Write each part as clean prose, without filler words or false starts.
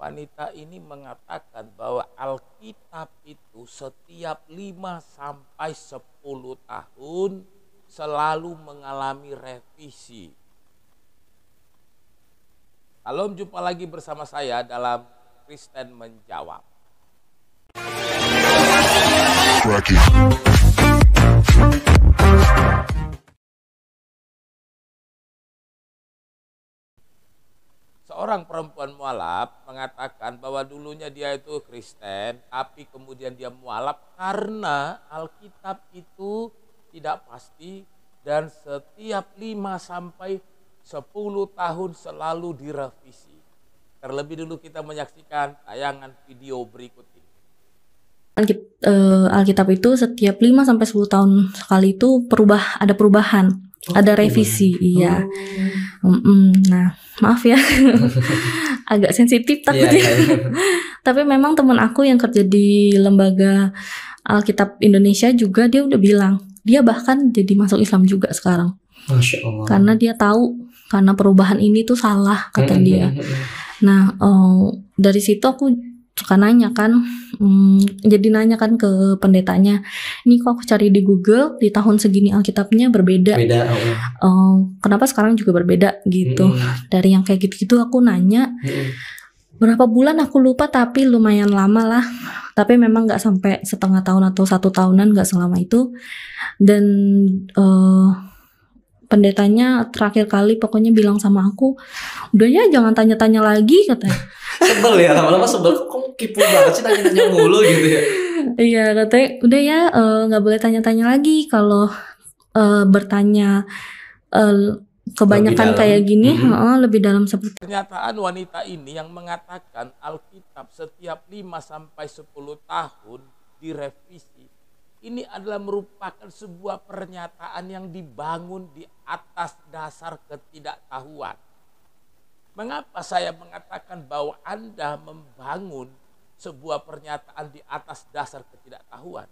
wanita ini mengatakan bahwa Alkitab itu setiap 5 sampai 10 tahun selalu mengalami revisi. Salam, jumpa lagi bersama saya dalam Kristen Menjawab. Seorang perempuan mualaf mengatakan bahwa dulunya dia itu Kristen, tapi kemudian dia mualaf karena Alkitab itu tidak pasti dan setiap 5 sampai 10 tahun selalu direvisi. Terlebih dulu kita menyaksikan tayangan video berikut ini. Alkitab itu setiap 5 sampai 10 tahun sekali itu ada perubahan, ada revisi, iya. Nah, maaf ya, agak sensitif takutnya. Tapi memang teman aku yang kerja di lembaga Alkitab Indonesia juga, dia udah bilang, dia bahkan jadi masuk Islam juga sekarang. Masya Allah. Karena dia tahu, karena perubahan ini tuh salah, kata dia. Nah, dari situ aku suka nanya kan, jadi nanya kan ke pendetanya, ini kok aku cari di Google di tahun segini Alkitabnya berbeda. Kenapa sekarang juga berbeda gitu. Dari yang kayak gitu-gitu aku nanya, berapa bulan aku lupa tapi lumayan lama lah. Tapi memang gak sampai setengah tahun atau 1 tahunan, gak selama itu. Dan pendetanya terakhir kali pokoknya bilang sama aku, udah ya jangan tanya-tanya lagi, katanya. Sebel ya, lama-lama sebel, kok kipu banget sih tanya-tanya mulu gitu ya. Iya, katanya udah ya gak boleh tanya-tanya lagi. Kalau bertanya kebanyakan kayak gini, lebih dalam seperti. Pernyataan wanita ini yang mengatakan Alkitab setiap 5 sampai 10 tahun direvisi, ini adalah merupakan sebuah pernyataan yang dibangun di atas dasar ketidaktahuan. Mengapa saya mengatakan bahwa Anda membangun sebuah pernyataan di atas dasar ketidaktahuan?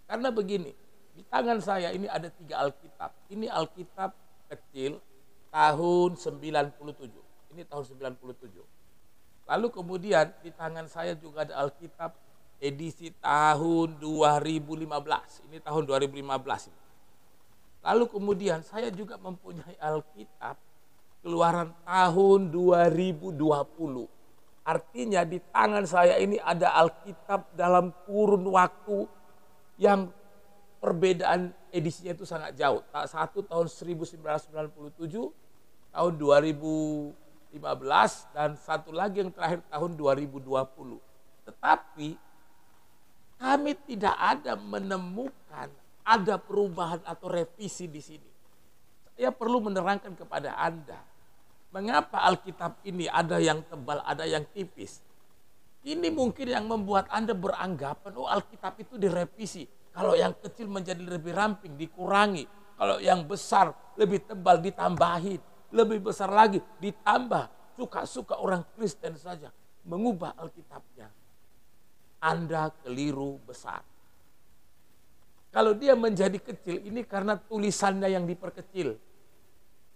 Karena begini, di tangan saya ini ada 3 Alkitab. Ini Alkitab kecil tahun 97. Ini tahun 97. Lalu kemudian di tangan saya juga ada Alkitab edisi tahun 2015. Ini tahun 2015 ini. Lalu kemudian saya juga mempunyai Alkitab keluaran tahun 2020. Artinya di tangan saya ini ada Alkitab dalam kurun waktu yang perbedaan edisinya itu sangat jauh. Satu tahun 1997, tahun 2015, dan satu lagi yang terakhir tahun 2020. Tetapi kami tidak ada menemukan ada perubahan atau revisi di sini. Saya perlu menerangkan kepada Anda, mengapa Alkitab ini ada yang tebal, ada yang tipis. Ini mungkin yang membuat Anda beranggapan, oh Alkitab itu direvisi. Kalau yang kecil menjadi lebih ramping, dikurangi. Kalau yang besar, lebih tebal, ditambahin. Lebih besar lagi, ditambah. Suka-suka orang Kristen saja mengubah Alkitabnya. Anda keliru besar. Kalau dia menjadi kecil, ini karena tulisannya yang diperkecil.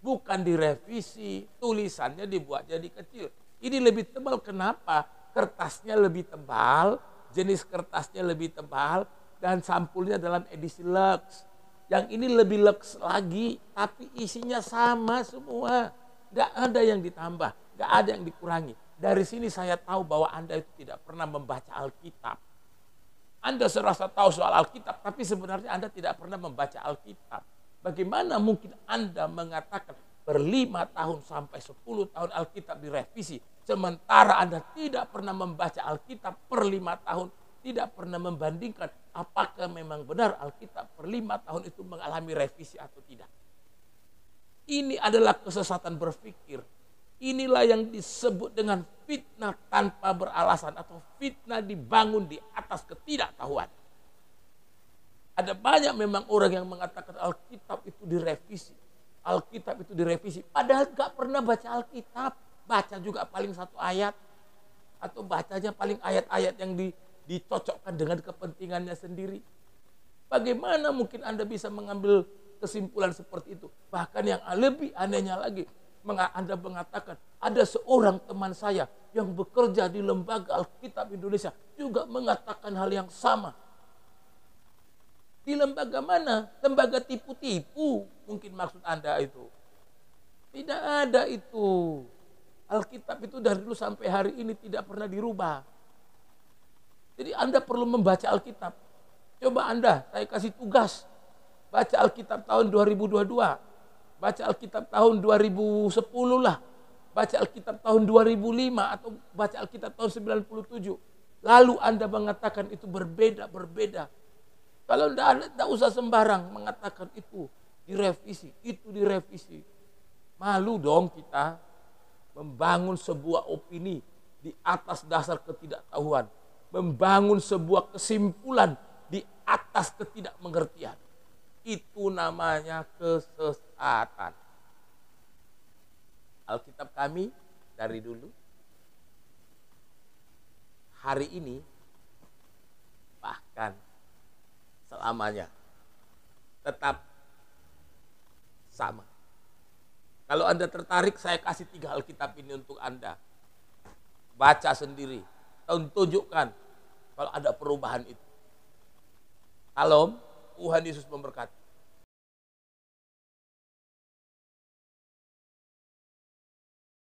Bukan direvisi, tulisannya dibuat jadi kecil. Ini lebih tebal, kenapa? Kertasnya lebih tebal, jenis kertasnya lebih tebal, dan sampulnya dalam edisi Lux. Yang ini lebih Lux lagi, tapi isinya sama semua. Gak ada yang ditambah, gak ada yang dikurangi. Dari sini saya tahu bahwa Anda itu tidak pernah membaca Alkitab. Anda serasa tahu soal Alkitab, tapi sebenarnya Anda tidak pernah membaca Alkitab. Bagaimana mungkin Anda mengatakan ber-5 tahun sampai 10 tahun Alkitab direvisi, sementara Anda tidak pernah membaca Alkitab per 5 tahun, tidak pernah membandingkan apakah memang benar Alkitab per 5 tahun itu mengalami revisi atau tidak. Ini adalah kesesatan berpikir. Inilah yang disebut dengan fitnah tanpa beralasan atau fitnah dibangun di atas ketidaktahuan. Ada banyak memang orang yang mengatakan Alkitab itu direvisi. Alkitab itu direvisi. Padahal gak pernah baca Alkitab. Baca juga paling 1 ayat. Atau bacanya paling ayat-ayat yang dicocokkan dengan kepentingannya sendiri. Bagaimana mungkin Anda bisa mengambil kesimpulan seperti itu? Bahkan yang lebih anehnya lagi, Anda mengatakan ada seorang teman saya yang bekerja di Lembaga Alkitab Indonesia juga mengatakan hal yang sama. Di lembaga mana? Lembaga tipu-tipu mungkin maksud Anda itu. Tidak ada itu. Alkitab itu dari dulu sampai hari ini tidak pernah dirubah. Jadi Anda perlu membaca Alkitab. Coba Anda, saya kasih tugas. Baca Alkitab tahun 2022. Baca Alkitab tahun 2010 lah. Baca Alkitab tahun 2005 atau baca Alkitab tahun 97. Lalu Anda mengatakan itu berbeda. Kalau tidak usah sembarang mengatakan itu direvisi, itu direvisi. Malu dong kita membangun sebuah opini di atas dasar ketidaktahuan. Membangun sebuah kesimpulan di atas ketidakmengertian. Itu namanya kesesatan. Alkitab kami dari dulu, hari ini, bahkan selamanya tetap sama. Kalau Anda tertarik, saya kasih 3 Alkitab ini untuk Anda. Baca sendiri, tunjukkan kalau ada perubahan itu. Salam, Tuhan Yesus memberkati.